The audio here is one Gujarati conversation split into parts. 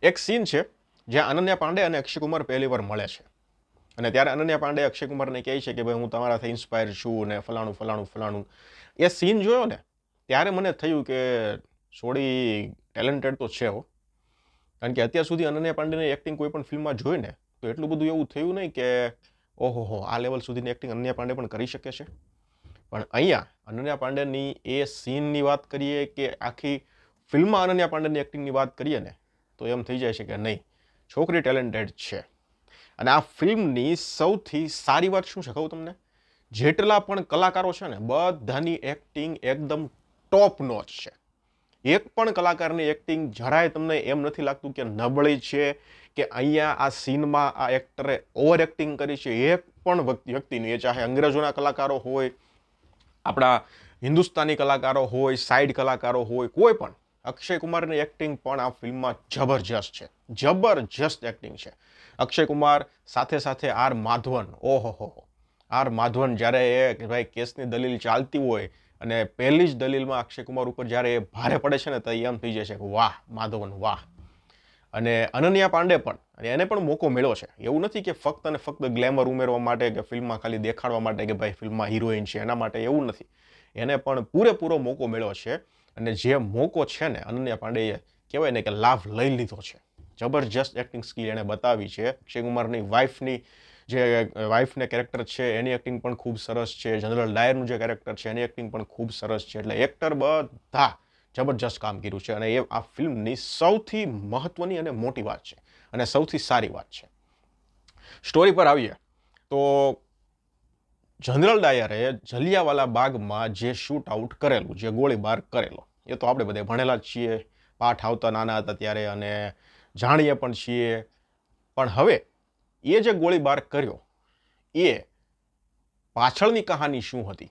એક સીન છે જ્યાં અનન્યા પાંડે અને અક્ષય કુમાર પહેલી વાર મળે છે અને ત્યારે અનન્યા પાંડે અક્ષય કુમારને કહે છે કે ભાઈ હું તમારાથી ઇન્સ્પાયર છું ને ફલાણું ફલાણું ફલાણું. એ સીન જોયો ને ત્યારે મને થયું કે સોડી ટેલેન્ટેડ તો છે હો. કારણ કે અત્યાર સુધી અનન્યા પાંડેની એક્ટિંગ કોઈ પણ ફિલ્મમાં જોઈ ને તો એટલું બધું એવું થયું નહીં કે ઓહો આ લેવલ સુધીની એક્ટિંગ અનન્યા પાંડે પણ કરી શકે છે. પણ અહીંયા અનન્યા પાંડેની એ સીનની વાત કરીએ કે આખી ફિલ્મમાં અનન્યા પાંડેની એક્ટિંગની વાત કરીએ ને તો એમ થઈ જાય છે કે નહીં, છોકરી ટેલેન્ટેડ છે. અને આ ફિલ્મની સૌથી સારી વાત શું છે કહું તમને? જેટલા પણ કલાકારો છે ને બધાની એક્ટિંગ એકદમ ટોપ નોચ છે. એક પણ કલાકારની એક્ટિંગ જરાય તમને એમ નથી લાગતું કે નબળી છે કે અહીંયા આ સીનમાં આ એક્ટરે ઓવર એક્ટિંગ કરી છે. એક પણ વ્યક્તિની, એ ચાહે અંગ્રેજોના કલાકારો હોય, આપણા હિન્દુસ્તાની કલાકારો હોય, સાઈડ કલાકારો હોય, કોઈ પણ, અક્ષય કુમારની એક્ટિંગ પણ આ ફિલ્મમાં જબરજસ્ત છે. જબરજસ્ત એક્ટિંગ છે. અક્ષય કુમાર સાથે સાથે આર માધવન, ઓહો, આર માધવન જ્યારે એ ભાઈ કેસની દલીલ ચાલતી હોય અને પહેલી જ દલીલમાં અક્ષય કુમાર ઉપર જ્યારે એ ભારે પડે છે ને તો એમ થઈ જાય છે કે વાહ માધવન વાહ. અને અનન્યા પાંડે પણ, અને એને પણ મોકો મળ્યો છે. એવું નથી કે ફક્ત અને ફક્ત ગ્લેમર ઉમેરવા માટે કે ફિલ્મમાં ખાલી દેખાડવા માટે કે ભાઈ ફિલ્મમાં હિરોઈન છે એના માટે, એવું નથી. એને પણ પૂરેપૂરો મોકો મળ્યો છે અને જે મોકો છે ને અનન્યા પાંડેએ કહેવાય ને કે લાભ લઈ લીધો છે. જબરજસ્ત એક્ટિંગ સ્કિલ એને બતાવી છે. અક્ષય કુમારની વાઇફની જે વાઇફને કેરેક્ટર છે એની એક્ટિંગ પણ ખૂબ સરસ છે. જનરલ ડાયરનું જે કેરેક્ટર છે એની એક્ટિંગ પણ ખૂબ સરસ છે. એટલે એક્ટર બધા જબરજસ્ત કામ કર્યું છે અને એ આ ફિલ્મની સૌથી મહત્વની અને મોટી વાત છે અને સૌથી સારી વાત છે. સ્ટોરી પર આવીએ તો જનરલ ડાયરે જલિયાવાલા બાગમાં જે શૂટ આઉટ કરેલું, જે ગોળીબાર કરેલો, એ તો આપણે બધા ભણેલા જ છીએ, પાઠ આવતા નાના હતા ત્યારે, અને જાણીએ પણ છીએ. પણ હવે એ જે ગોળીબાર કર્યો એ પાછળની કહાની શું હતી,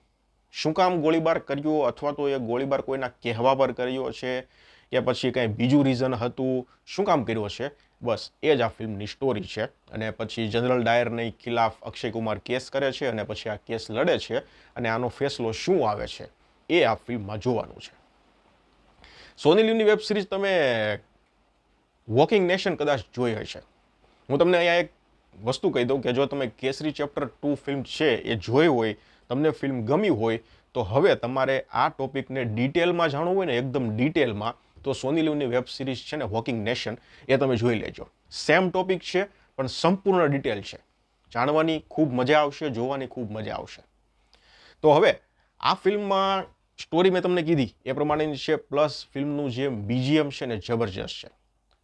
શું કામ ગોળીબાર કર્યો, અથવા તો એ ગોળીબાર કોઈના કહેવા પર કર્યો છે કે પછી કંઈ બીજું રીઝન હતું, શું કામ કર્યો છે, બસ એ જ આ ફિલ્મની સ્ટોરી છે. અને પછી જનરલ ડાયરની ખિલાફ અક્ષય કુમાર કેસ કરે છે અને પછી આ કેસ લડે છે અને આનો ફેસલો શું આવે છે એ આ ફિલ્મમાં જોવાનું છે. સોની લીવની વેબ સિરીઝ તમે વોકિંગ નેશન કદાચ જોઈ હશે. હું તમને અહીંયા એક વસ્તુ કહી દઉં કે જો તમે કેસરી ચેપ્ટર 2 ફિલ્મ છે એ જોઈ હોય, તમને ફિલ્મ ગમી હોય, તો હવે તમારે આ ટોપિકને ડિટેલમાં જાણવું હોય ને એકદમ ડિટેલમાં, તો સોની લીવની વેબ સિરીઝ છે ને વોકિંગ નેશન, એ તમે જોઈ લેજો. સેમ ટોપિક છે પણ સંપૂર્ણ ડિટેલ છે. જાણવાની ખૂબ મજા આવશે, જોવાની ખૂબ મજા આવશે. તો હવે આ ફિલ્મમાં સ્ટોરી મેં તમને કીધી એ પ્રમાણેની છે, પ્લસ ફિલ્મનું જે બીજીએમ છે ને જબરજસ્ત છે.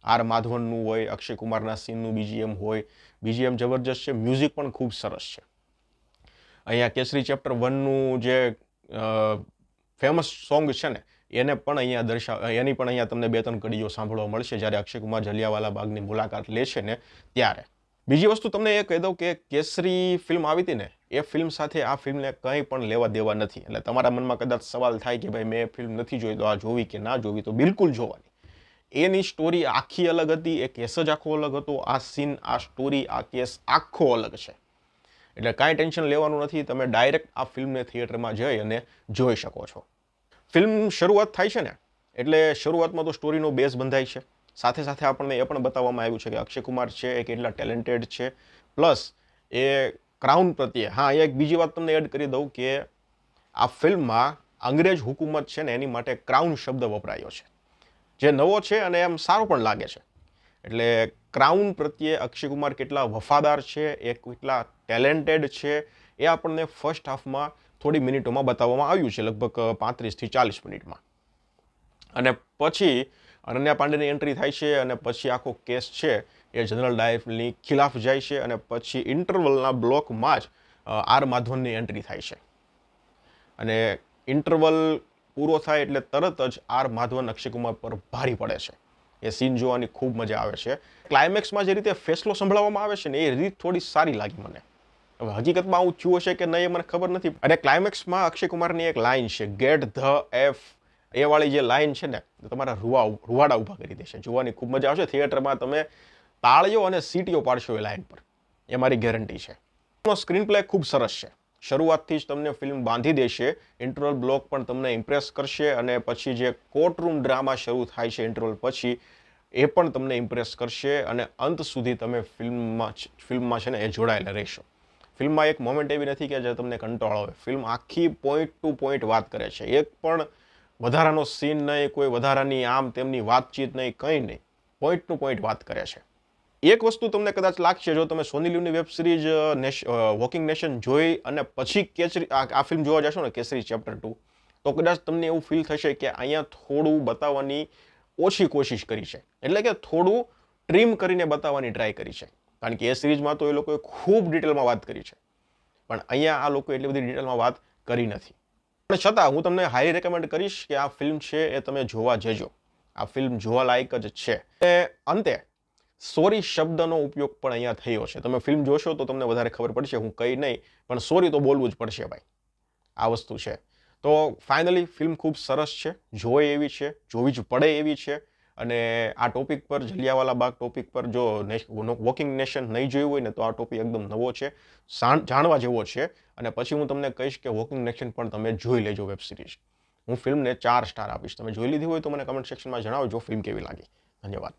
આર માધવનનું હોય, અક્ષય કુમારના સીનનું બીજીએમ હોય, બીજીએમ જબરજસ્ત છે. મ્યુઝિક પણ ખૂબ સરસ છે. અહીંયા કેસરી ચેપ્ટર 1નું જે ફેમસ સોંગ છે ને એને પણ અહીંયા એની પણ અહીંયા તમને 2-3 કડીઓ સાંભળવા મળશે જ્યારે અક્ષય કુમાર જલિયાવાલા બાગની મુલાકાત લે છે ને ત્યારે. બીજી વસ્તુ તમને એ કહી દઉં કે કેસરી ફિલ્મ આવી હતી ને એ ફિલ્મ સાથે આ ફિલ્મને કંઈ પણ લેવા દેવા નથી. એટલે તમારા મનમાં કદાચ સવાલ થાય કે ભાઈ મેં ફિલ્મ નથી જોઈ તો આ જોવી કે ના જોવી, તો બિલકુલ જોવાની. એની સ્ટોરી આખી અલગ હતી, એ કેસ જ આખો અલગ હતો, આ સીન, આ સ્ટોરી, આ કેસ આખો અલગ છે. એટલે કાંઈ ટેન્શન લેવાનું નથી, તમે ડાયરેક્ટ આ ફિલ્મને થિયેટરમાં જઈ અને જોઈ શકો છો. ફિલ્મ શરૂઆત થાય છે ને એટલે શરૂઆતમાં તો સ્ટોરીનો બેઝ બંધાય છે. સાથે સાથે આપણને એ પણ બતાવવામાં આવ્યું છે કે અક્ષય કુમાર છે એ કેટલા ટેલેન્ટેડ છે, પ્લસ એ ક્રાઉન પ્રત્યે, હા એક બીજી વાત તમને એડ કરી દઉં કે આ ફિલ્મમાં અંગ્રેજ હુકુમત છે ને એની માટે ક્રાઉન શબ્દ વપરાયો છે, જે નવો છે અને એમ સારો પણ લાગે છે. એટલે ક્રાઉન પ્રત્યે અક્ષય કુમાર કેટલા વફાદાર છે, એ કેટલા ટેલેન્ટેડ છે, એ આપણને ફર્સ્ટ હાફમાં થોડી મિનિટોમાં બતાવવામાં આવ્યું છે, લગભગ 35 થી 40 મિનિટમાં. અને પછી અનન્યા પાંડેની એન્ટ્રી થાય છે અને પછી આખો કેસ છે એ જનરલ ડાયરની ખિલાફ જાય છે અને પછી ઇન્ટરવલના બ્લોકમાં જ આર માધવનની એન્ટ્રી થાય છે. અને ઇન્ટરવલ પૂરો થાય એટલે તરત જ આર માધવન અક્ષય કુમાર પર ભારી પડે છે. એ સીન જોવાની ખૂબ મજા આવે છે. ક્લાઇમેક્સમાં જે રીતે ફેસલો સંભળાવવામાં આવે છે ને એ રીત થોડી સારી લાગી મને. હવે હકીકતમાં આવું થયું હશે કે નહીં એ મને ખબર નથી. અને ક્લાઇમેક્સમાં અક્ષય કુમારની એક લાઇન છે, ગેટ ધ એફ, એ વાળી જે લાઇન છે ને તમારા રૂવાડા ઊભા કરી દેશે. જોવાની ખૂબ મજા આવશે. થિયેટરમાં તમે તાળીઓ અને સીટીઓ પાડશો એ લાઇન પર, એ મારી ગેરંટી છે. સ્ક્રીન પ્લે ખૂબ સરસ છે. શરૂઆતથી જ તમને ફિલ્મ બાંધી દેશે. ઇન્ટરવલ બ્લોક પણ તમને ઇમ્પ્રેસ કરશે અને પછી જે કોર્ટરૂમ ડ્રામા શરૂ થાય છે ઇન્ટરવલ પછી, એ પણ તમને ઇમ્પ્રેસ કરશે અને અંત સુધી તમે ફિલ્મમાં છે ને એ જોડાયેલા રહેશો. ફિલ્મમાં એક મોમેન્ટ એવી નથી કે જે તમને કંટાળો આવે. ફિલ્મ આખી પોઈન્ટ ટુ પોઈન્ટ વાત કરે છે. એક પણ વધારાનો સીન નહીં, કોઈ વધારાની આમ તેમની વાતચીત નહીં, કંઈ નહીં. પોઈન્ટ ટુ પોઈન્ટ વાત કરે છે. એક વસ્તુ તમને કદાચ લાગશે, જો તમે સોની લીવની વેબ સિરીઝ વોકિંગ નેશન જોઈ અને પછી આ ફિલ્મ જોવા જશો ને કેસરી ચેપ્ટર 2, તો કદાચ તમને એવું ફીલ થશે કે અહીંયા થોડું બતાવવાની ઓછી કોશિશ કરી છે. એટલે કે થોડું ટ્રીમ કરીને બતાવવાની ટ્રાય કરી છે. કારણ કે એ સિરીઝમાં તો એ લોકોએ ખૂબ ડિટેલમાં વાત કરી છે, પણ અહીંયા આ લોકો એટલી બધી ડિટેલમાં વાત કરી નથી. પણ છતાં હું તમને હાઈલી રેકમેન્ડ કરીશ કે આ ફિલ્મ છે એ તમે જોવા જજો. આ ફિલ્મ જોવા લાયક જ છે. અંતે સોરી શબ્દનો ઉપયોગ પણ અહીંયા થયો છે. તમે ફિલ્મ જોશો તો તમને વધારે ખબર પડશે. હું કંઈ નહીં, પણ સોરી તો બોલવું જ પડશે ભાઈ. આ વસ્તુ છે. તો ફાઇનલી ફિલ્મ ખૂબ સરસ છે, જોઈ એવી છે, જોવી જ પડે એવી છે. અને આ ટોપિક પર, જલિયાવાલા બાગ ટોપિક પર જો વોકિંગ નેશન નહીં જોયું હોય ને, તો આ ટોપિક એકદમ નવો છે, જાણવા જેવો છે. અને પછી હું તમને કહીશ કે વોકિંગ નેશન પણ તમે જોઈ લેજો વેબ સિરીઝ. હું ફિલ્મને 4 સ્ટાર આપીશ. તમે જોઈ લીધી હોય તો મને કમેન્ટ સેક્શનમાં જણાવજો ફિલ્મ કેવી લાગી. ધન્યવાદ.